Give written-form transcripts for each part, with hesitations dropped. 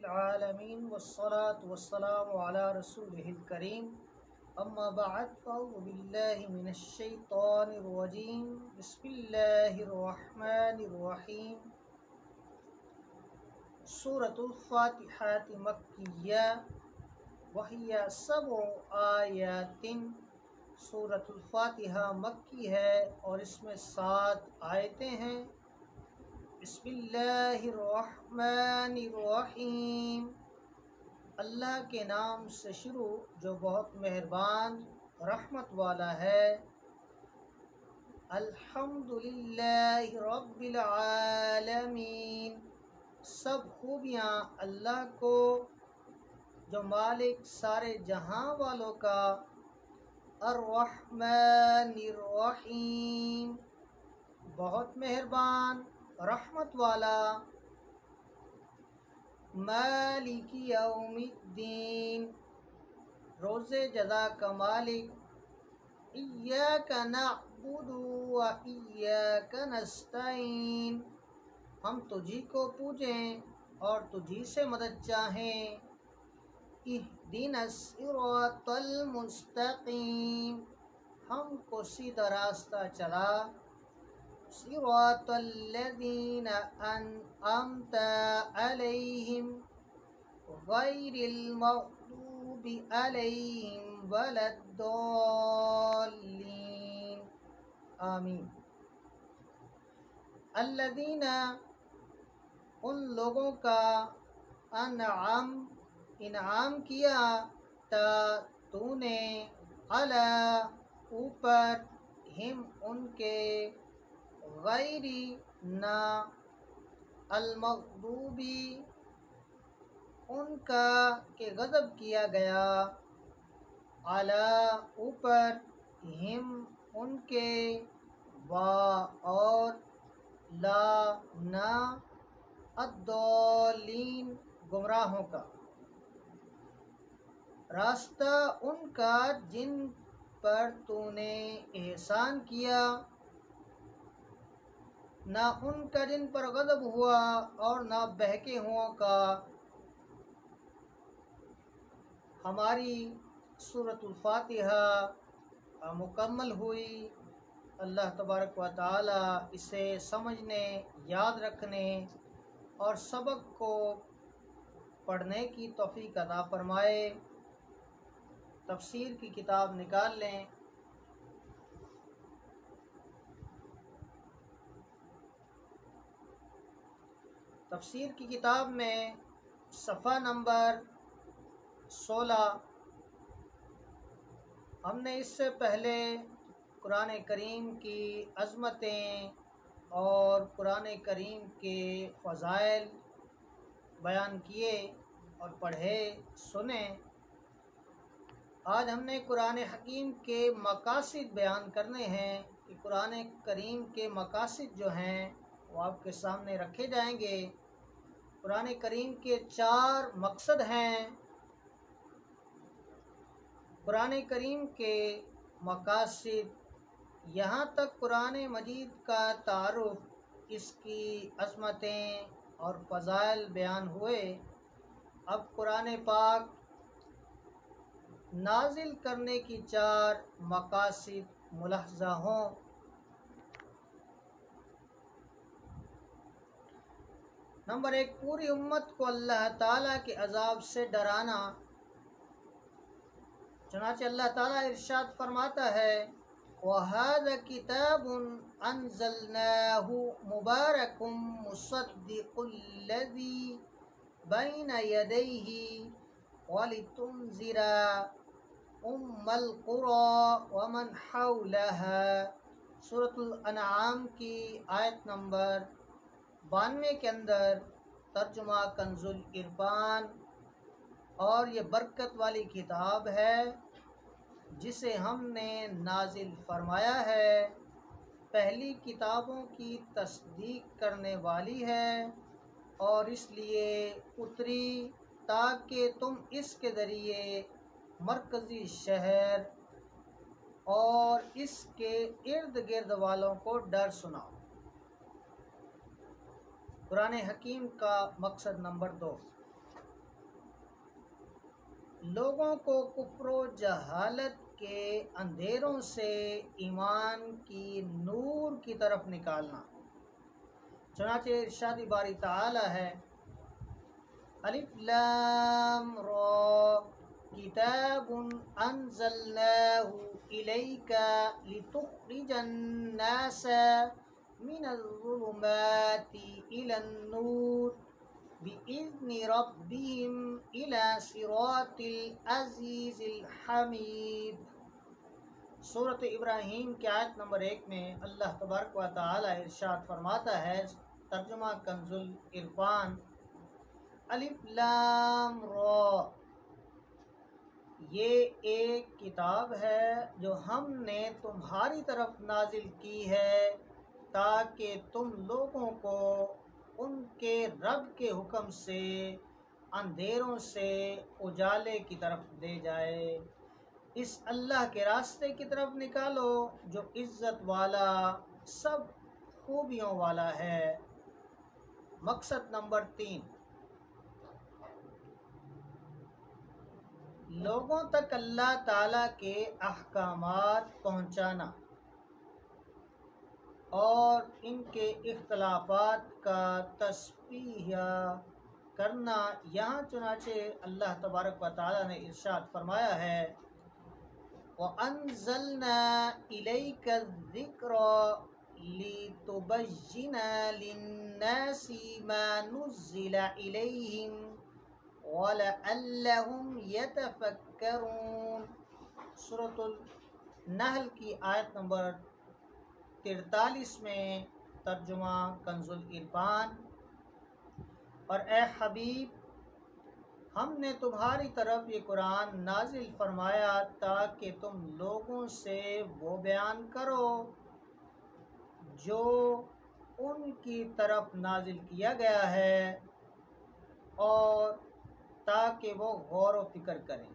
العالمين والصلاة والسلام على رسوله الكريم أما بعد فأعوذ بالله من الشيطان الرجيم بسم الله الرحمن الرحيم سورة الفاتحة مكية وهي 7 آيات سورة الفاتحہ مکی ہے اور اس میں 7 آیتیں ہیں۔ بسم اللہ الرحمن الرحیم، اللہ کے نام سے شروع جو بہت مہربان رحمت والا ہے۔ الحمدللہ رب العالمین، سب خوبیاں اللہ کو جو مالک سارے جہاں والوں کا۔ الرحمن الرحیم، بہت مہربان رحمت والا۔ مالک یوم الدین، روز جزا کا مالک۔ ایاک نعبد و ایاک نستعین، ہم تجھی کو پوجیں اور تجھی سے مدد چاہیں۔ اہدنا الصراط المستقیم، ہم کو سیدھا راستہ چلا۔ صراط الذین انعمت علیہم غیر المغضوب علیہم ولا الضالین، آمین۔ الذین، ان لوگوں کا، انعام کیا تا تو نے، علی اوپر، ہم ان کے، غیری نہ، المغضوبی ان کا کہ غضب کیا گیا، علی اوپر، ہم ان کے، وا اور، لا نہ، الضالین گمراہوں کا۔ راستہ ان کا جن پر تو نے احسان کیا، نہ ان کا جن پر غضب ہوا اور نہ بہکے ہوں کا۔ ہماری سورۃ الفاتحہ مکمل ہوئی۔ اللہ تبارک و تعالی اسے سمجھنے، یاد رکھنے اور سبق کو پڑھنے کی توفیق عطا فرمائے۔ تفسیر کی کتاب نکال لیں۔ تفسیر کی کتاب میں صفحہ نمبر 16، ہم نے اس سے پہلے قرآن کریم کی عظمتیں اور قرآن کریم کے فضائل بیان کیے اور پڑھے سنے۔ آج ہم نے قرآن حکیم کے مقاصد بیان کرنے ہیں کہ قرآن کریم کے مقاصد جو ہیں وہ آپ کے سامنے رکھے جائیں گے۔ قرآن کریم کے 4 مقصد ہیں۔ قرآن کریم کے مقاصد، یہاں تک قرآن مجید کا تعارف، اس کی عظمتیں اور فضائل بیان ہوئے۔ اب قرآن پاک نازل کرنے کی 4 مقاصد ملاحظہ ہوں۔ نمبر 1، پوری امت کو اللہ تعالیٰ کے عذاب سے ڈرانا۔ چنانچہ اللہ تعالیٰ ارشاد فرماتا ہے، وَهَذَا كِتَابٌ أَنزَلْنَاهُ مُبَارَكٌ مُصَدِّقُ الَّذِي بَيْنَ يَدَيْهِ وَلِتُنذِرَ أُمَّ الْقُرَىٰ وَمَنْ حَوْلَهَا، سورۃ الانعام کی آیت نمبر 92 کے اندر ترجمہ کنز العرفان۔ اور یہ برکت والی کتاب ہے جسے ہم نے نازل فرمایا ہے، پہلی کتابوں کی تصدیق کرنے والی ہے، اور اس لیے اتری تاکہ تم اس کے ذریعے مرکزی شہر اور اس کے ارد گرد والوں کو ڈر سناؤ۔ قرآن حکیم کا مقصد نمبر 2، لوگوں کو کفر و جہالت کے اندھیروں سے ایمان کی نور کی طرف نکالنا۔ چنانچہ ارشاد باری تعالی ہے الف لام را کتاب انزلناه الیک لتخرج الناس من الظلمات الى النور بإذن ربهم الى صراط العزیز الحمید۔ سورۃ ابراہیم کی آیت نمبر 1 میں اللہ تبارک و تعالی ارشاد فرماتا ہے، ترجمہ کنز العرفان، الف لام را، یہ ایک کتاب ہے جو ہم نے تمہاری طرف نازل کی ہے تاکہ تم لوگوں کو ان کے رب کے حکم سے اندھیروں سے اجالے کی طرف لے جائے۔ اس اللہ کے راستے کی طرف نکالو جو عزت والا، سب خوبیوں والا ہے۔ مقصد نمبر 3، لوگوں تک اللہ تعالیٰ کے احکامات پہنچانا اور ان کے اختلافات کا تصفیہ کرنا۔ یہاں چنانچہ اللہ تبارک و تعالیٰ نے ارشاد فرمایا ہے وَأَنزَلْنَا إِلَيْكَ الذِّكْرَ لِتُبَيِّنَ لِلنَّاسِ مَا نُزِّلَ إِلَيْهِمْ وَلَعَلَّهُمْ يَتَفَكَّرُونَ۔ سورۃ النحل کی آیت نمبر 43 میں ترجمہ کنز العرفان، اور اے حبیب، ہم نے تمہاری طرف یہ قرآن نازل فرمایا تاکہ تم لوگوں سے وہ بیان کرو جو ان کی طرف نازل کیا گیا ہے اور تاکہ وہ غور و فکر کریں۔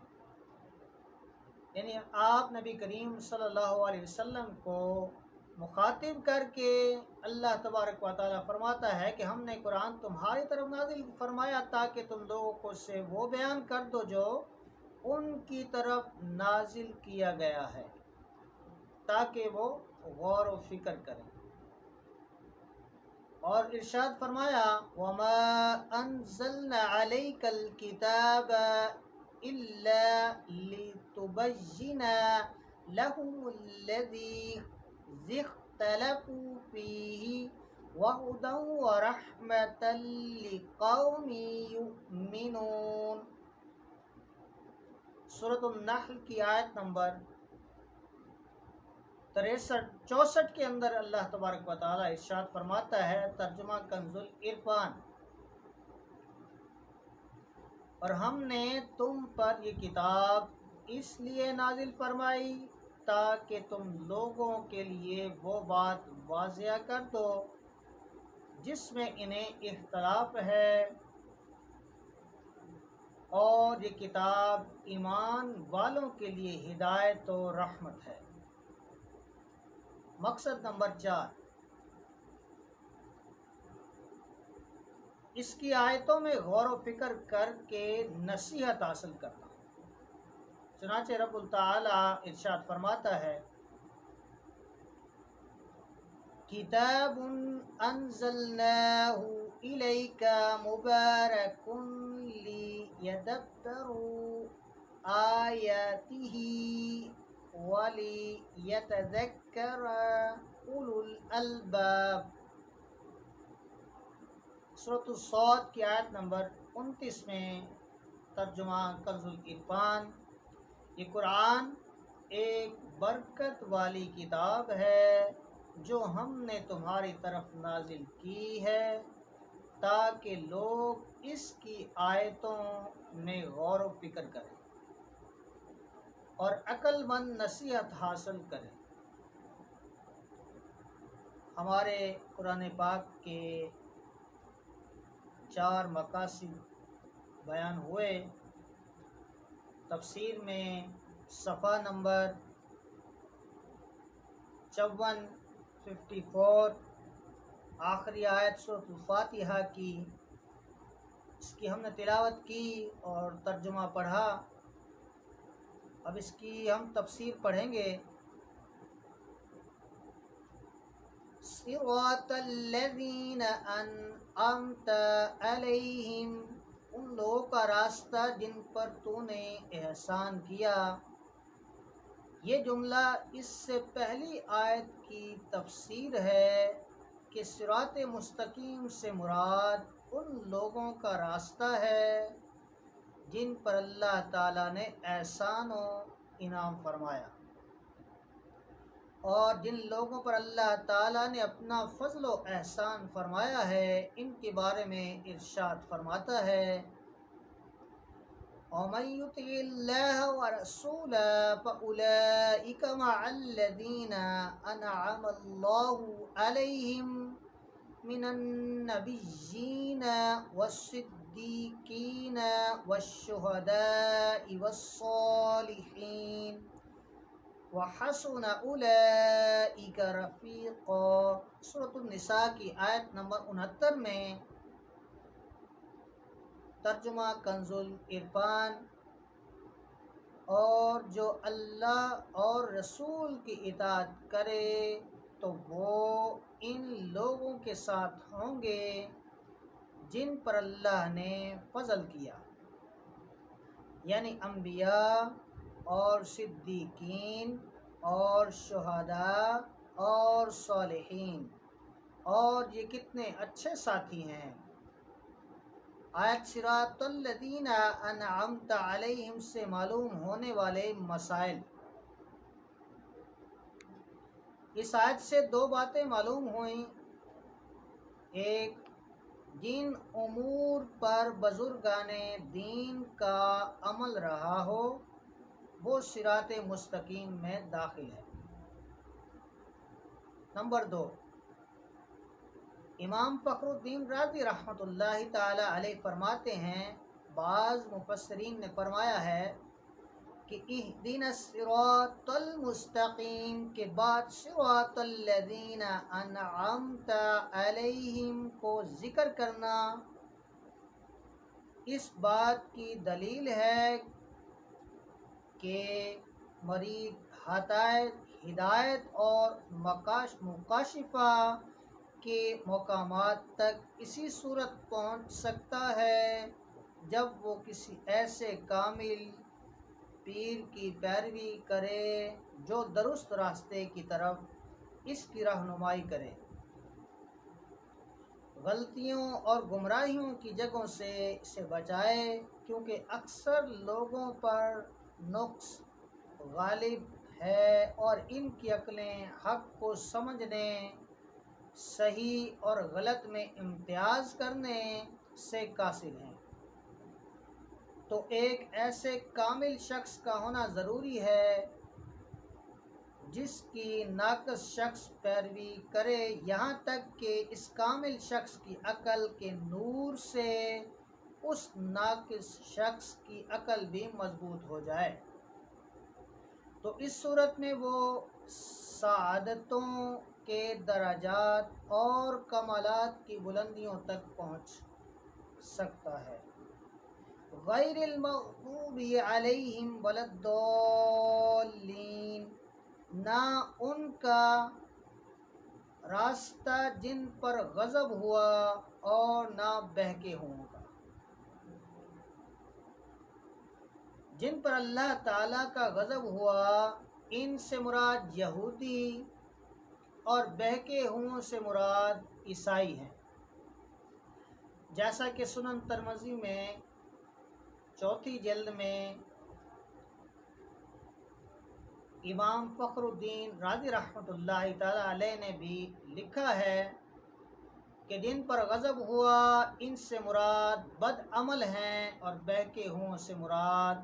یعنی آپ نبی کریم صلی اللہ علیہ وسلم کو مخاطب کر کے اللہ تبارک و تعالیٰ فرماتا ہے کہ ہم نے قرآن تمہاری طرف نازل فرمایا تاکہ تم لوگوں کو سے وہ بیان کر دو جو ان کی طرف نازل کیا گیا ہے تاکہ وہ غور و فکر کریں۔ اور ارشاد فرمایا وَمَا أَنزَلْنَا عَلَيْكَ الْكِتَابَ إِلَّا لِتُبَيِّنَ لَهُمُ الَّذِي اخْتَلَفُوا فِيهِ وَهُدًى وَرَحْمَةً لِقَوْمٍ يُؤْمِنُونَ۔ سورۃ النحل کی آیت نمبر 64 کے اندر اللہ تبارک و تعالی ارشاد فرماتا ہے، ترجمہ کنز العرفان، اور ہم نے تم پر یہ کتاب اس لیے نازل فرمائی تاکہ تم لوگوں کے لیے وہ بات واضح کر دو جس میں انہیں اختلاف ہے، اور یہ کتاب ایمان والوں کے لیے ہدایت و رحمت ہے۔ مقصد نمبر 4، اس کی آیتوں میں غور و فکر کر کے نصیحت حاصل کرنا۔ چنانچہ رب تعالی ارشاد فرماتا ہے کتاب انزلناہ الیک مبارک لیدبروا آیاتہ ولیتذکر اولو الالباب۔ سورۃ الصاد کی آیت نمبر 29 میں ترجمہ کنز العرفان، یہ قرآن ایک برکت والی کتاب ہے جو ہم نے تمہاری طرف نازل کی ہے تاکہ لوگ اس کی آیتوں میں غور و فکر کریں اور عقل مند نصیحت حاصل کریں۔ ہمارے قرآن پاک کے 4 مقاصد بیان ہوئے۔ تفسیر میں صفحہ نمبر 54 آخری آیت سورۃ الفاتحہ کی، اس کی ہم نے تلاوت کی اور ترجمہ پڑھا۔ اب اس کی ہم تفسیر پڑھیں گے۔ صراط الذین انعمت علیہم، ان لوگوں کا راستہ جن پر تو نے احسان کیا۔ یہ جملہ اس سے پہلی آیت کی تفسیر ہے کہ صراط مستقیم سے مراد ان لوگوں کا راستہ ہے جن پر اللہ تعالیٰ نے احسان و انعام فرمایا، اور جن لوگوں پر اللہ تعالیٰ نے اپنا فضل و احسان فرمایا ہے ان کے بارے میں ارشاد فرماتا ہے، وَمَن يُطِعِ اللَّهَ وَرَسُولَهُ فَأُولَئِكَ مَعَ الَّذِينَ أَنْعَمَ اللَّهُ عَلَيْهِم مِّنَ النَّبِيِّينَ وَالصِّدِّيقِينَ وَالشُّهَدَاءِ وَالصَّالِحِينَ وَحَسُنَ أُولَئِكَ رَفِيقًا۔ سورۃ النساء کی آیت نمبر 69 میں ترجمہ کنز العرفان، اور جو اللہ اور رسول کی اطاعت کرے تو وہ ان لوگوں کے ساتھ ہوں گے جن پر اللہ نے فضل کیا، یعنی انبیاء اور صدیقین اور شہداء اور صالحین، اور یہ کتنے اچھے ساتھی ہیں۔ آیت صراط الذین انعمت علیہم سے معلوم ہونے والے مسائل۔ اس آیت سے دو باتیں معلوم ہوئیں۔ ایک، جن امور پر بزرگان دین کا عمل رہا ہو وہ صراط مستقیم میں داخل ہے۔ نمبر دو، امام فخر الدین رازی رحمۃ اللہ تعالی علیہ فرماتے ہیں، بعض مفسرین نے فرمایا ہے کہ اہدنا الصراط المستقیم کے بعد صراط الذین انعمت علیہم کو ذکر کرنا اس بات کی دلیل ہے کہ مرید ہدایت اور مکاشفہ کے مقامات تک اسی صورت پہنچ سکتا ہے جب وہ کسی ایسے کامل پیر کی پیروی کرے جو درست راستے کی طرف اس کی رہنمائی کرے، غلطیوں اور گمراہیوں کی جگہوں سے اسے بچائے، کیونکہ اکثر لوگوں پر نقص غالب ہے اور ان کی عقلیں حق کو سمجھنے، صحیح اور غلط میں امتیاز کرنے سے قاصر ہیں۔ تو ایک ایسے کامل شخص کا ہونا ضروری ہے جس کی ناقص شخص پیروی کرے، یہاں تک کہ اس کامل شخص کی عقل کے نور سے اس ناقص شخص کی عقل بھی مضبوط ہو جائے، تو اس صورت میں وہ سعادتوں کے درجات اور کمالات کی بلندیوں تک پہنچ سکتا ہے۔ غیر المغضوب علیہم ولا الضالین، نہ ان کا راستہ جن پر غضب ہوا اور نہ بہکے ہوں کا۔ جن پر اللہ تعالیٰ کا غضب ہوا ان سے مراد یہودی اور بہکے ہوں سے مراد عیسائی ہیں، جیسا کہ سنن ترمذی میں 4 جلد میں امام فخر الدین رازی رحمۃ اللہ تعالی علیہ نے بھی لکھا ہے کہ جن پر غضب ہوا ان سے مراد بد عمل ہیں اور بہکے ہوں سے مراد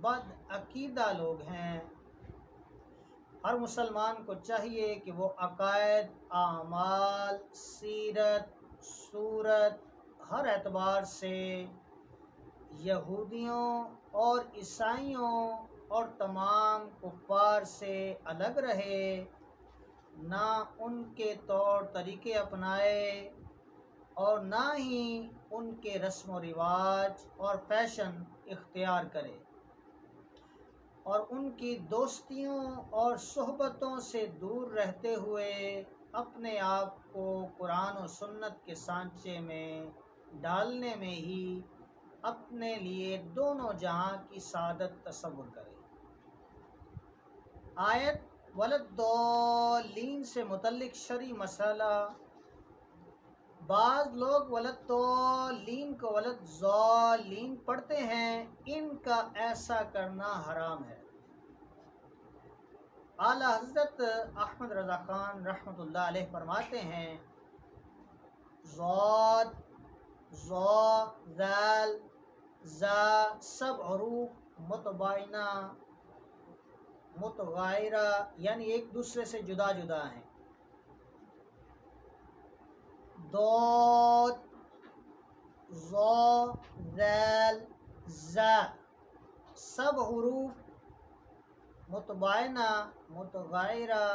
بد عقیدہ لوگ ہیں۔ ہر مسلمان کو چاہیے کہ وہ عقائد، اعمال، سیرت، صورت، ہر اعتبار سے یہودیوں اور عیسائیوں اور تمام کفار سے الگ رہے، نہ ان کے طور طریقے اپنائے اور نہ ہی ان کے رسم و رواج اور فیشن اختیار کرے۔ اور ان کی دوستیوں اور صحبتوں سے دور رہتے ہوئے اپنے آپ کو قرآن و سنت کے سانچے میں ڈالنے میں ہی اپنے لیے دونوں جہاں کی سعادت تصور کرے۔ آیت ولدالین سے متعلق شرعی مسئلہ، بعض لوگ ولدالین کو ولدالین پڑھتے ہیں، ان کا ایسا کرنا حرام ہے۔ اعلیٰ حضرت احمد رضا خان رحمۃ اللہ علیہ فرماتے ہیں ضاد، ظا، ذال، زا سب حروف متباینہ متغائرہ یعنی ایک دوسرے سے جدا جدا ہیں۔ ضاد، ظا، ذال، زا سب حروف متباینہ متغائرہ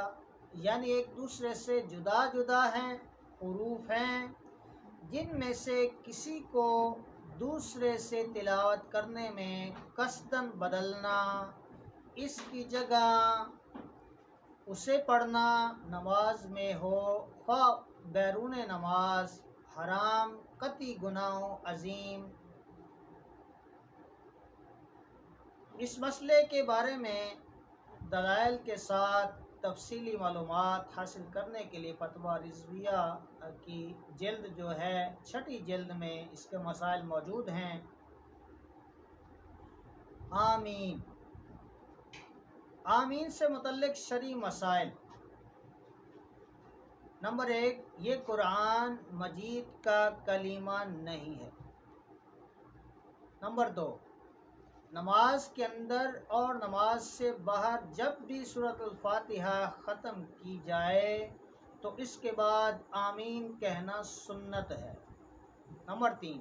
یعنی ایک دوسرے سے جدا جدا ہیں، حروف ہیں جن میں سے کسی کو دوسرے سے تلاوت کرنے میں قصداً بدلنا، اس کی جگہ اسے پڑھنا نماز میں ہو خواہ بیرون نماز، حرام، قطعی گناہ عظیم۔ اس مسئلے کے بارے میں دلائل کے ساتھ تفصیلی معلومات حاصل کرنے کے لیے فتویٰ رضویہ کی جلد جو ہے 6 جلد میں اس کے مسائل موجود ہیں۔ آمین، آمین سے متعلق شرعی مسائل۔ نمبر 1، یہ قرآن مجید کا کلمہ نہیں ہے۔ نمبر 2، نماز کے اندر اور نماز سے باہر جب بھی سورۃ الفاتحہ ختم کی جائے تو اس کے بعد آمین کہنا سنت ہے۔ نمبر 3،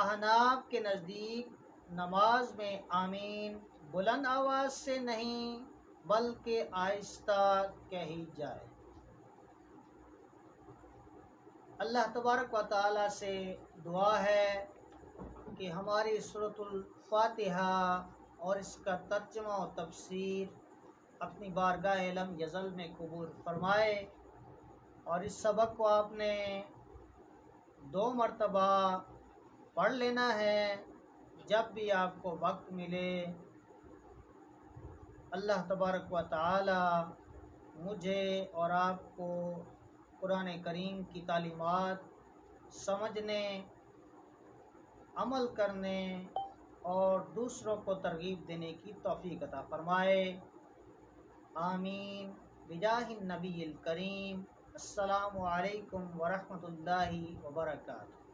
احناف کے نزدیک نماز میں آمین بلند آواز سے نہیں بلکہ آہستہ کہی جائے۔ اللہ تبارک و تعالی سے دعا ہے کہ ہماری سورۃ الفاتحہ اور اس کا ترجمہ و تفسیر اپنی بارگاہ علم یزل میں قبول فرمائے، اور اس سبق کو آپ نے 2 مرتبہ پڑھ لینا ہے جب بھی آپ کو وقت ملے۔ اللہ تبارک و تعالی مجھے اور آپ کو قرآن کریم کی تعلیمات سمجھنے، عمل کرنے اور دوسروں کو ترغیب دینے کی توفیق عطا فرمائے۔ آمین بجاہ النبی الکریم۔ السلام علیکم ورحمۃ اللہ وبرکاتہ۔